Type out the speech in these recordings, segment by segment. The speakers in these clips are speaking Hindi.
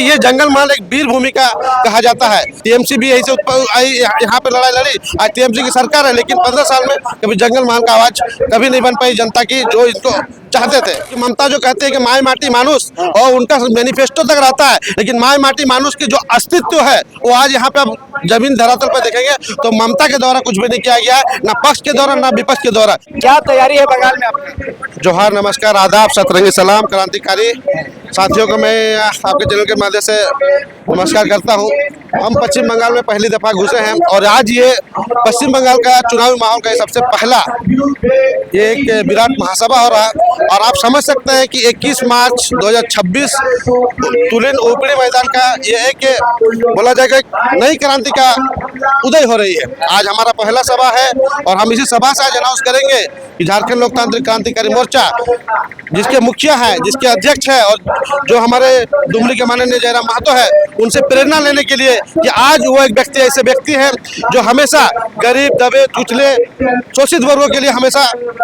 ये जंगल महल एक वीर भूमि का कहा जाता है। टीएमसी भी यही से यहाँ पे लड़ाई लड़ी। आज टीएमसी की सरकार है, लेकिन 15 साल में कभी जंगल महल का आवाज कभी नहीं बन पाई जनता की, जो इनको चाहते थे। कि ममता जो कहते हैं कि माय माटी मानुष, और उनका मैनिफेस्टो तक रहता है, लेकिन माय माटी मानुष की जो अस्तित्व है वो आज यहाँ पे जमीन धरातल पर देखेंगे तो ममता के द्वारा कुछ भी नहीं किया गया है, न पक्ष के द्वारा न विपक्ष के द्वारा। क्या तैयारी है बंगाल में आपकी? जोहार, नमस्कार, आदाब, सतरंगी सलाम क्रांतिकारी साथियों को मैं आपके चैनल के माध्यम से नमस्कार करता हूं। हम पश्चिम बंगाल में पहली दफा घुसे हैं और आज ये पश्चिम बंगाल का चुनावी माहौल का सबसे पहला ये एक विराट महासभा हो रहा है। और आप समझ सकते हैं कि 21 मार्च 2026 तुलिन ओपड़ी मैदान का ये एक बोला जाएगा नई क्रांति का उदय हो रही है। आज हमारा पहला सभा है और हम इसी सभा से आज अनाउंस करेंगे कि झारखंड लोकतांत्रिक क्रांतिकारी मोर्चा जिसके मुखिया है, जिसके अध्यक्ष है और जो हमारे दुमली के माननीय जयराम महतो है, उनसे प्रेरणा लेने के लिए कि आज वो एक व्यक्ति ऐसे व्यक्ति हैं जो हमेशा गरीब, दबे, कुचले, शोषित वर्गों के लिए हमेशा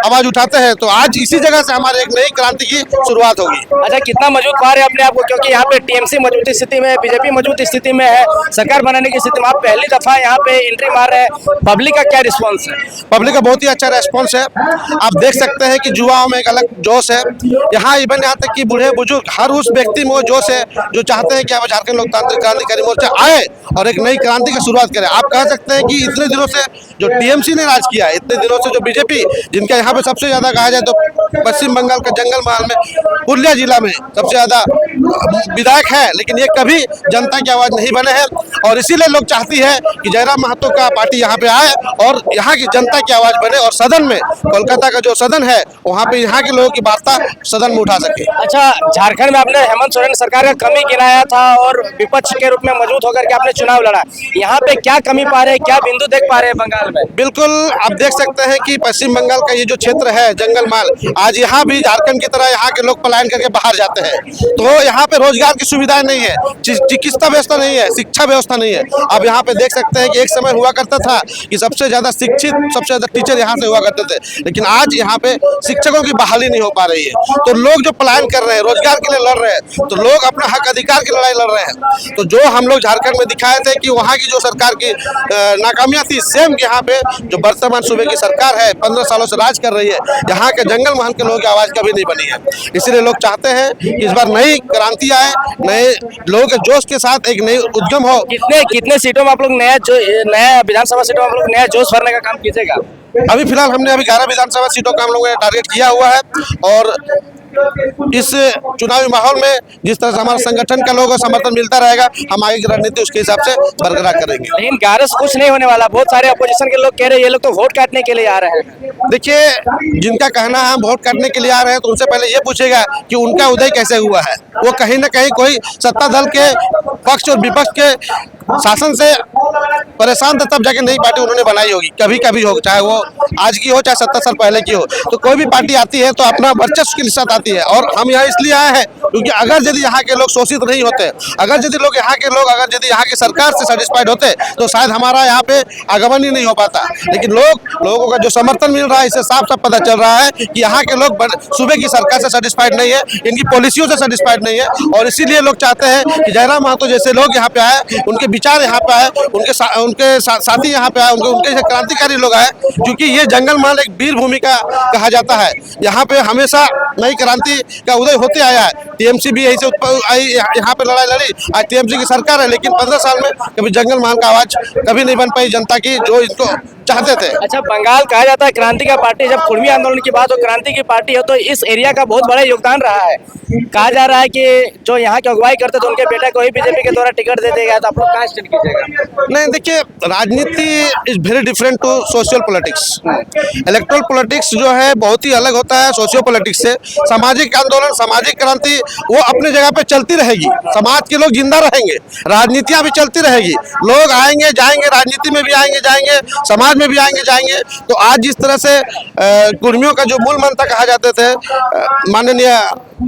आवाज उठाते हैं। तो आज इसी जगह से हमारे एक नई क्रांति की शुरुआत होगी। अच्छा, कितना मजबूत पा रहे हैं अपने आप को, क्योंकि यहाँ पे टीएमसी मजबूत स्थिति में है, बीजेपी मजबूत स्थिति में है, सरकार बनाने की स्थिति में आप पहली दफा यहाँ पे एंट्री मार रहे हैं, पब्लिक का क्या रिस्पॉन्स है? पब्लिक का बहुत ही अच्छा रेस्पॉन्स है। आप देख सकते हैं कि युवाओं में एक अलग जोश है। यहाँ इवन यहाँ तक कि बूढ़े बुजुर्ग हर उस व्यक्ति में वो जोश है जो चाहते हैं कि अब झारखंड लोकतांत्रिक क्रांतिकारी मोर्चा आए और एक नई क्रांति की शुरुआत करें। आप कह सकते हैं कि इतने दिनों से जो टीएमसी ने राज किया है, इतने दिनों से जो बीजेपी, जिनका यहाँ पे सबसे ज्यादा कहा जाए तो पश्चिम बंगाल का जंगल महल में पुरुलिया जिला में सबसे ज्यादा विधायक है, लेकिन ये कभी जनता की आवाज नहीं बने हैं। और इसीलिए लोग चाहती है कि जयराम महतो का पार्टी यहाँ पे आए और यहाँ की जनता की आवाज बने और सदन में, कोलकाता का जो सदन है वहाँ पे यहाँ के लोगों की वार्ता सदन में उठा सके। अच्छा, झारखंड में आपने हेमंत सोरेन सरकार का कमी गिनाया था और विपक्ष के रूप में मजबूत होकर के आपने चुनाव लड़ा। यहाँ पे क्या कमी पा रहे हैं, क्या बिंदु देख पा रहे हैं बंगाल में? बिल्कुल, आप देख सकते हैं कि पश्चिम बंगाल का ये जो क्षेत्र है जंगल महल, आज यहाँ भी झारखंड की तरह यहाँ के लोग पलायन करके बाहर जाते हैं। तो यहाँ पे रोजगार की सुविधाएं नहीं है, चिकित्सा व्यवस्था नहीं है, शिक्षा व्यवस्था नहीं है। अब यहाँ पे देख सकते हैं कि एक समय हुआ करता था कि सबसे ज्यादा शिक्षित, सबसे ज्यादा टीचर यहाँ से हुआ करते थे, लेकिन आज यहाँ पे शिक्षकों की बहाली नहीं हो पा रही है। तो लोग जो पलायन कर रहे हैं, रोजगार के लिए लड़ रहे हैं, तो लोग अपना हक अधिकार की लड़ाई लड़ रहे हैं। तो जो हम लोग झारखंड में दिखाए थे कि वहाँ की जो सरकार की नाकामियां थी, सेम यहाँ पे जो वर्तमान सूबे की सरकार है 15 सालों से राज कर रही है, यहाँ के जंगल महल के लोगों की आवाज कभी नहीं बनी है। इसीलिए लोग चाहते हैं कि इस बार नई क्रांति आए, नए लोगों के जोश के साथ एक नई उद्यम हो। कितने सीटों में आप लोग नया विधानसभा सीटों में आप लोग नया जोश भरने का काम कीजिएगा? अभी फिलहाल हमने 11 विधानसभा सीटों का हम लोगों ने टारगेट किया हुआ है और इस चुनावी माहौल में जिस तरह से हमारे संगठन का लोगों को समर्थन मिलता रहेगा, हम आगे की रणनीति उसके हिसाब से बरकरार करेंगे। लेकिन 11 से कुछ नहीं होने वाला, बहुत सारे अपोजिशन के लोग कह रहे हैं ये लोग तो वोट काटने के लिए आ रहे हैं। देखिए, जिनका कहना है हम वोट काटने के लिए आ रहे हैं, तो उनसे पहले ये पूछेगा कि उनका उदय कैसे हुआ है। वो कहीं ना कहीं कोई सत्ता दल के पक्ष और विपक्ष के शासन से परेशान था, तब जाके नई पार्टी उन्होंने बनाई होगी। कभी कभी हो, चाहे वो आज की हो चाहे 70 साल पहले की हो, तो कोई भी पार्टी आती है तो अपना वर्चस्व के साथ आती है। और हम यहाँ इसलिए आए हैं क्योंकि अगर यदि यहाँ के लोग शोषित नहीं होते, अगर यदि यदि यहाँ की सरकार से सेटिस्फाइड होते, तो शायद हमारा यहाँ पे आगमन ही नहीं हो पाता। लेकिन लोगों का जो समर्थन मिल रहा है, इससे साफ साफ पता चल रहा है कि यहाँ के लोग सूबे की सरकार से सेटिस्फाइड नहीं है, इनकी पॉलिसियों से सेटिस्फाइड नहीं है। और इसीलिए लोग चाहते हैं कि जयराम महतो जैसे लोग यहाँ पे आए, उनके विचार यहाँ पे आए, उनके साथी यहाँ पे आए, उनके क्रांतिकारी लोग आए, क्योंकि ये जंगल महल एक वीर भूमि का कहा जाता है। यहाँ पे हमेशा नई क्रांति का उदय होते आया है। टीएमसी भी यही से यहाँ पे लड़ाई लड़ी। आज टीएमसी की सरकार है, लेकिन 15 साल में कभी जंगल महल का आवाज कभी नहीं बन पाई जनता की, जो इनको चाहते थे। अच्छा, बंगाल कहा जाता है क्रांति का पार्टी, जब कुर्मी आंदोलन की बात हो, क्रांति की पार्टी हो, तो इस एरिया का बहुत बड़ा योगदान रहा है। कहा जा रहा है कि जो यहाँ की अगुवाई करते थे उनके बेटे को ही बीजेपी के द्वारा टिकट दे दिया गया, तो आप लोग क्या स्टैंड कीजिएगा? नहीं, देखिए, राजनीति is very different to social politics. Electoral politics जो है बहुत ही अलग होता है सोशियो पॉलिटिक्स से। सामाजिक आंदोलन, सामाजिक क्रांति वो अपनी जगह पे चलती रहेगी, समाज के लोग जिंदा रहेंगे, राजनीतियां भी चलती रहेगी, लोग आएंगे जाएंगे, राजनीति में भी आएंगे जाएंगे, समाज में भी आएंगे जाएंगे। तो आज जिस तरह से कुर्मियों का जो मूल मंत्र कहा जाते थे माननीय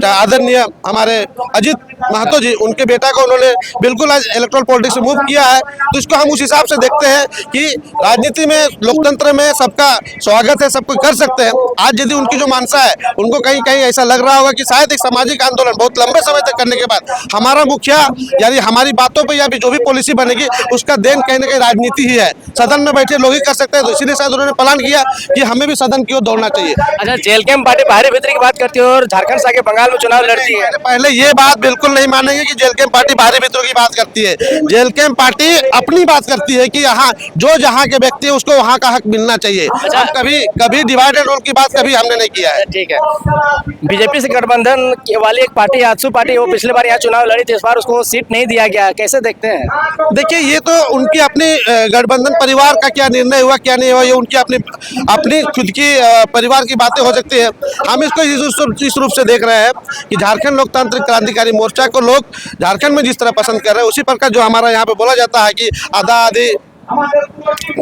आदरणीय हमारे अजित महतो जी, उनके बेटा को उन्होंने बिल्कुल आज इलेक्ट्रल पॉलिटिक्स से मूव किया है। तो इसको हम उस हिसाब से देखते हैं कि राजनीति में, लोकतंत्र में सबका स्वागत है, सबको कर सकते हैं। आज यदि उनकी जो मानसा है, उनको कहीं कहीं ऐसा लग रहा होगा कि शायद एक सामाजिक आंदोलन बहुत लंबे समय तक करने के बाद हमारा मुखिया यानी हमारी बातों पर या जो भी पॉलिसी बनेगी उसका देन कहीं ना कहीं राजनीति ही है, सदन में बैठे लोग ही कर सकते हैं। तो इसीलिए शायद उन्होंने प्लान किया कि हमें भी सदन की ओर दौड़ना चाहिए। अच्छा, जेल कैंप पार्टी बाहरी भीतरी की बात करती है और झारखंड से आगे बंगाल में चुनाव लड़ती है। पहले ये बात बिल्कुल नहीं मानेंगे कि जेल कैंप पार्टी बाहरी मित्रों की बात करती है। जेल कैंप पार्टी अपनी बात करती है कि यहाँ जो जहाँ के व्यक्ति है उसको वहाँ का हक मिलना चाहिए। अच्छा। कभी कभी डिवाइड एंड रूल की बात कभी हमने नहीं किया है। ठीक है, बीजेपी से गठबंधन वाली एक पार्टी आजसू पार्टी, वो पिछले बार यहाँ चुनाव लड़ी थी, इस बार उसको सीट नहीं दिया गया, कैसे देखते हैं? देखिए, ये तो उनकी अपनी गठबंधन परिवार का क्या निर्णय हुआ क्या नहीं हुआ, ये उनकी अपनी अपनी खुद की परिवार की बातें हो सकती है। हम इसको इस रूप से देख रहे हैं कि झारखंड लोकतांत्रिक क्रांतिकारी मोर्चा को लोग झारखंड में जिस तरह पसंद कर रहे हैं, उसी प्रकार जो हमारा यहाँ पे बोला जाता है कि आधा आधी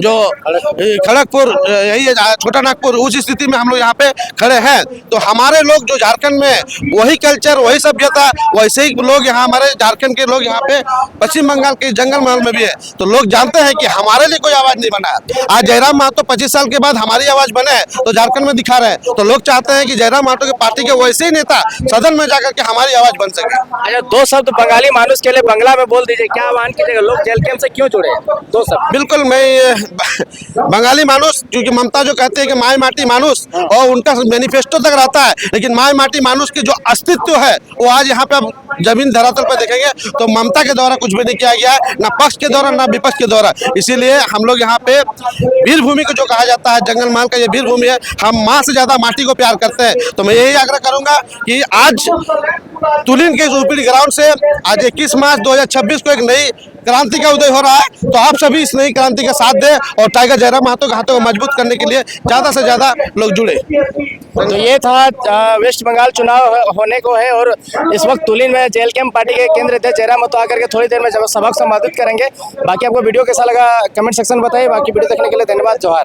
जो खड़गपुर, यही है छोटा नागपुर, उस स्थिति में हम लोग यहाँ पे खड़े हैं। तो हमारे लोग जो झारखंड में वही कल्चर, वही सभ्यता, वैसे ही लोग यहाँ, हमारे झारखंड के लोग यहाँ पे पश्चिम बंगाल के जंगल महल में भी है। तो लोग जानते हैं कि हमारे लिए कोई आवाज नहीं बना। आज जयराम महतो 25 साल के बाद हमारी आवाज बने तो झारखंड में दिखा रहे हैं। तो लोग चाहते हैं कि जयराम महतो की पार्टी के वैसे ही नेता सदन में जाकर के हमारी आवाज बन सके। अच्छा, दो शब्द बंगाली मानुस के लिए बंगला में बोल दीजिए, क्या आह्वान कीजिएगा? लोग जेल कैंप से क्यों जुड़े? दो शब्द। बिल्कुल, मैं बंगाली मानुस, क्योंकि ममता जो कहते हैं कि माय माटी मानुस, और उनका मैनिफेस्टो तक रहता है, लेकिन माय माटी मानुस की जो अस्तित्व है वो आज यहाँ पे अब जमीन धरातल पर देखेंगे तो ममता के द्वारा कुछ भी नहीं किया गया है, ना पक्ष के द्वारा ना विपक्ष के द्वारा। इसीलिए हम लोग यहाँ पे वीर भूमि को जो कहा जाता है, जंगल महल का ये वीर भूमि है, हम माँ से ज्यादा माटी को प्यार करते हैं। तो मैं यही आग्रह करूंगा कि आज तुलिन के ऊपरी ग्राउंड से आज 21 मार्च 2026 को एक नई क्रांति का उदय हो रहा है। तो आप सभी इस नई क्रांति का साथ दें और टाइगर जयराम महतो के हाथों को मजबूत करने के लिए ज्यादा से ज्यादा लोग जुड़े। तो ये था वेस्ट बंगाल चुनाव होने को है और इस वक्त तुलिन में जेल कैंप पार्टी के केंद्र अध्यक्ष जयराम महतो आकर के थोड़ी देर में सभा को संबोधित करेंगे। बाकी आपको वीडियो कैसा लगा कमेंट सेक्शन में बताइए। बाकी वीडियो देखने के लिए धन्यवाद। जोहार।